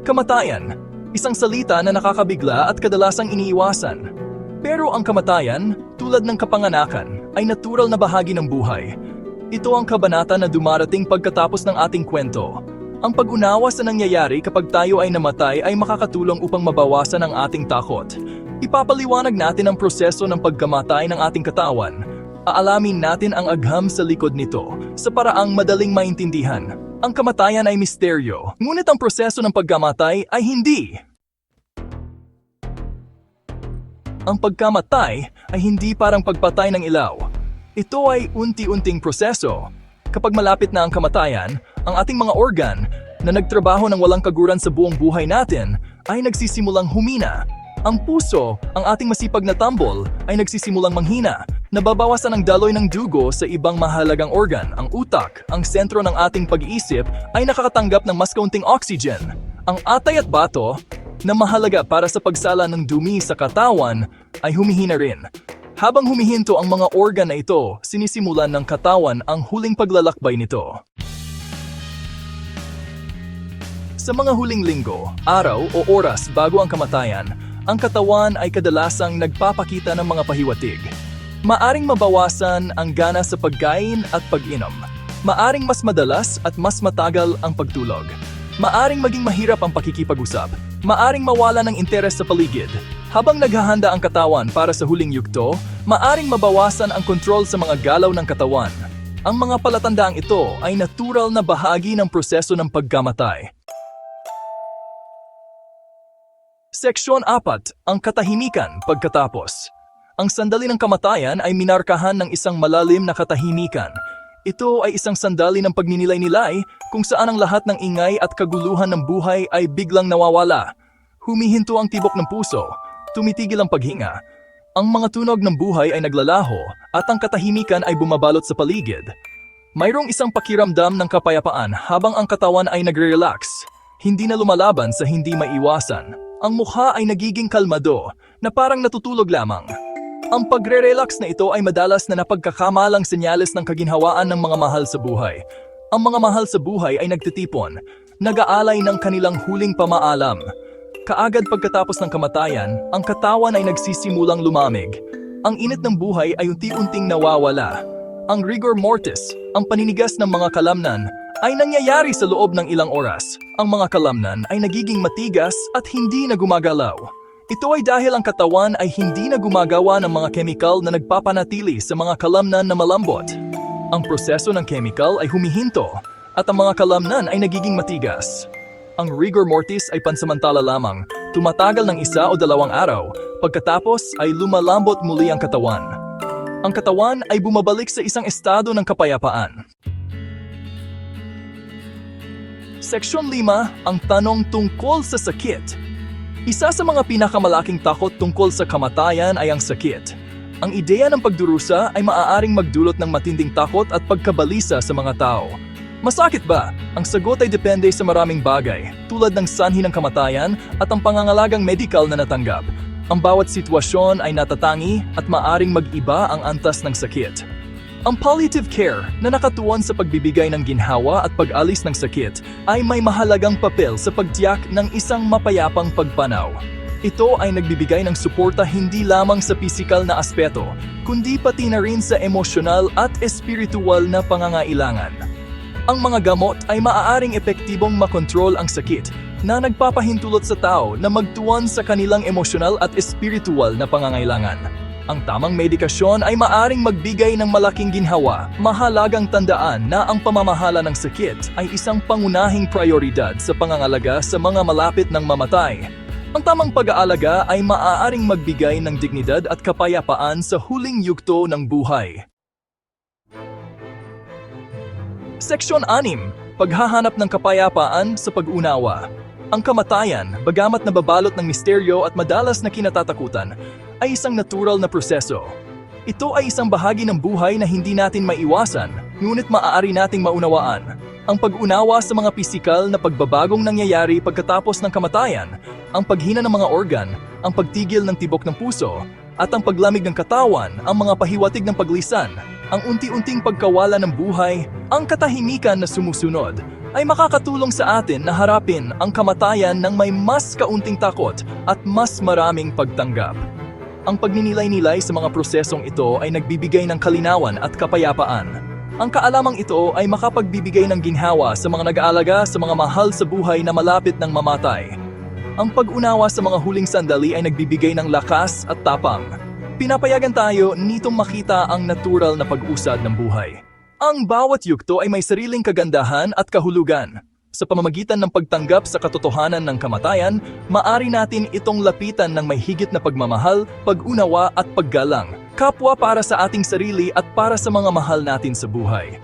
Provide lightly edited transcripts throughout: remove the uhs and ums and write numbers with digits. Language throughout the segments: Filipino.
Kamatayan, isang salita na nakakabigla at kadalasang iniiwasan. Pero ang kamatayan, tulad ng kapanganakan, ay natural na bahagi ng buhay. Ito ang kabanata na dumarating pagkatapos ng ating kwento. Ang pag-unawa sa nangyayari kapag tayo ay namatay ay makakatulong upang mabawasan ang ating takot. Ipapaliwanag natin ang proseso ng pagkamatay ng ating katawan. Aalamin natin ang agham sa likod nito, sa paraang madaling maintindihan. Ang kamatayan ay misteryo, ngunit ang proseso ng pagkamatay ay hindi. Ang pagkamatay ay hindi parang pagpatay ng ilaw. Ito ay unti-unting proseso. Kapag malapit na ang kamatayan, ang ating mga organ na nagtrabaho ng walang kaguran sa buong buhay natin ay nagsisimulang humina. Ang puso, ang ating masipag na tambol, ay nagsisimulang manghina. Nababawasan ang daloy ng dugo sa ibang mahalagang organ. Ang utak, ang sentro ng ating pag-iisip, ay nakakatanggap ng mas kaunting oxygen. Ang atay at bato, na mahalaga para sa pagsala ng dumi sa katawan, ay humihina rin. Habang humihinto ang mga organ na ito, sinisimulan ng katawan ang huling paglalakbay nito. Sa mga huling linggo, araw o oras bago ang kamatayan, ang katawan ay kadalasang nagpapakita ng mga pahiwatig. Maaring mabawasan ang gana sa pagkain at pag-inom. Maaring mas madalas at mas matagal ang pagtulog. Maaring maging mahirap ang pakikipag-usap. Maaring mawala ng interes sa paligid. Habang naghahanda ang katawan para sa huling yugto, maaring mabawasan ang kontrol sa mga galaw ng katawan. Ang mga palatandaang ito ay natural na bahagi ng proseso ng pagkamatay. Seksyon 4. Ang katahimikan pagkatapos. Ang sandali ng kamatayan ay minarkahan ng isang malalim na katahimikan. Ito ay isang sandali ng pagninilay-nilay kung saan ang lahat ng ingay at kaguluhan ng buhay ay biglang nawawala. Humihinto ang tibok ng puso, tumitigil ang paghinga. Ang mga tunog ng buhay ay naglalaho at ang katahimikan ay bumabalot sa paligid. Mayroong isang pakiramdam ng kapayapaan habang ang katawan ay nagre-relax. Hindi na lumalaban sa hindi maiwasan. Ang mukha ay nagiging kalmado na parang natutulog lamang. Ang pagre-relax na ito ay madalas na napagkakamalang senyales ng kaginhawaan ng mga mahal sa buhay. Ang mga mahal sa buhay ay nagtitipon, nag-aalay ng kanilang huling pamaalam. Kaagad pagkatapos ng kamatayan, ang katawan ay nagsisimulang lumamig. Ang init ng buhay ay unti-unting nawawala. Ang rigor mortis, ang paninigas ng mga kalamnan, ay nangyayari sa loob ng ilang oras. Ang mga kalamnan ay nagiging matigas at hindi na gumagalaw. Ito ay dahil ang katawan ay hindi na gumagawa ng mga kemikal na nagpapanatili sa mga kalamnan na malambot. Ang proseso ng kemikal ay humihinto at ang mga kalamnan ay nagiging matigas. Ang rigor mortis ay pansamantala lamang, tumatagal ng 1 o 2 araw, pagkatapos ay lumalambot muli ang katawan. Ang katawan ay bumabalik sa isang estado ng kapayapaan. Seksyon 5. Ang tanong tungkol sa sakit. Isa sa mga pinakamalaking takot tungkol sa kamatayan ay ang sakit. Ang ideya ng pagdurusa ay maaaring magdulot ng matinding takot at pagkabalisa sa mga tao. Masakit ba? Ang sagot ay depende sa maraming bagay, tulad ng sanhi ng kamatayan at ang pangangalagang medikal na natanggap. Ang bawat sitwasyon ay natatangi at maaaring mag-iba ang antas ng sakit. Ang palliative care na nakatuon sa pagbibigay ng ginhawa at pag-alis ng sakit ay may mahalagang papel sa pagtiyak ng isang mapayapang pagpanaw. Ito ay nagbibigay ng suporta hindi lamang sa pisikal na aspeto, kundi pati na rin sa emosyonal at espiritual na pangangailangan. Ang mga gamot ay maaaring epektibong makontrol ang sakit na nagpapahintulot sa tao na magtuon sa kanilang emosyonal at espiritual na pangangailangan. Ang tamang medikasyon ay maaring magbigay ng malaking ginhawa. Mahalagang tandaan na ang pamamahala ng sakit ay isang pangunahing prioridad sa pangangalaga sa mga malapit ng mamatay. Ang tamang pag-aalaga ay maaaring magbigay ng dignidad at kapayapaan sa huling yugto ng buhay. Seksyon 6. Paghahanap ng kapayapaan sa pag-unawa. Ang kamatayan, bagamat nababalot ng misteryo at madalas na kinatatakutan, ay isang natural na proseso. Ito ay isang bahagi ng buhay na hindi natin maiwasan, ngunit maaari nating maunawaan. Ang pag-unawa sa mga pisikal na pagbabagong nangyayari pagkatapos ng kamatayan, ang paghina ng mga organ, ang pagtigil ng tibok ng puso, at ang paglamig ng katawan, ang mga pahiwatig ng paglisan, ang unti-unting pagkawala ng buhay, ang katahimikan na sumusunod, ay makakatulong sa atin na harapin ang kamatayan ng may mas kaunting takot at mas maraming pagtanggap. Ang pagninilay-nilay sa mga prosesong ito ay nagbibigay ng kalinawan at kapayapaan. Ang kaalamang ito ay makapagbibigay ng ginhawa sa mga nag-aalaga sa mga mahal sa buhay na malapit ng mamatay. Ang pag-unawa sa mga huling sandali ay nagbibigay ng lakas at tapang. Pinapayagan tayo nitong makita ang natural na pag-usad ng buhay. Ang bawat yugto ay may sariling kagandahan at kahulugan. Sa pamamagitan ng pagtanggap sa katotohanan ng kamatayan, maari natin itong lapitan ng may higit na pagmamahal, pag-unawa at paggalang, kapwa para sa ating sarili at para sa mga mahal natin sa buhay.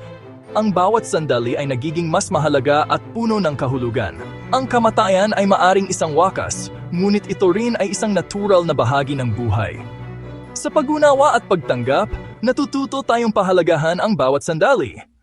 Ang bawat sandali ay nagiging mas mahalaga at puno ng kahulugan. Ang kamatayan ay maaring isang wakas, ngunit ito rin ay isang natural na bahagi ng buhay. Sa pag-unawa at pagtanggap, natututo tayong pahalagahan ang bawat sandali.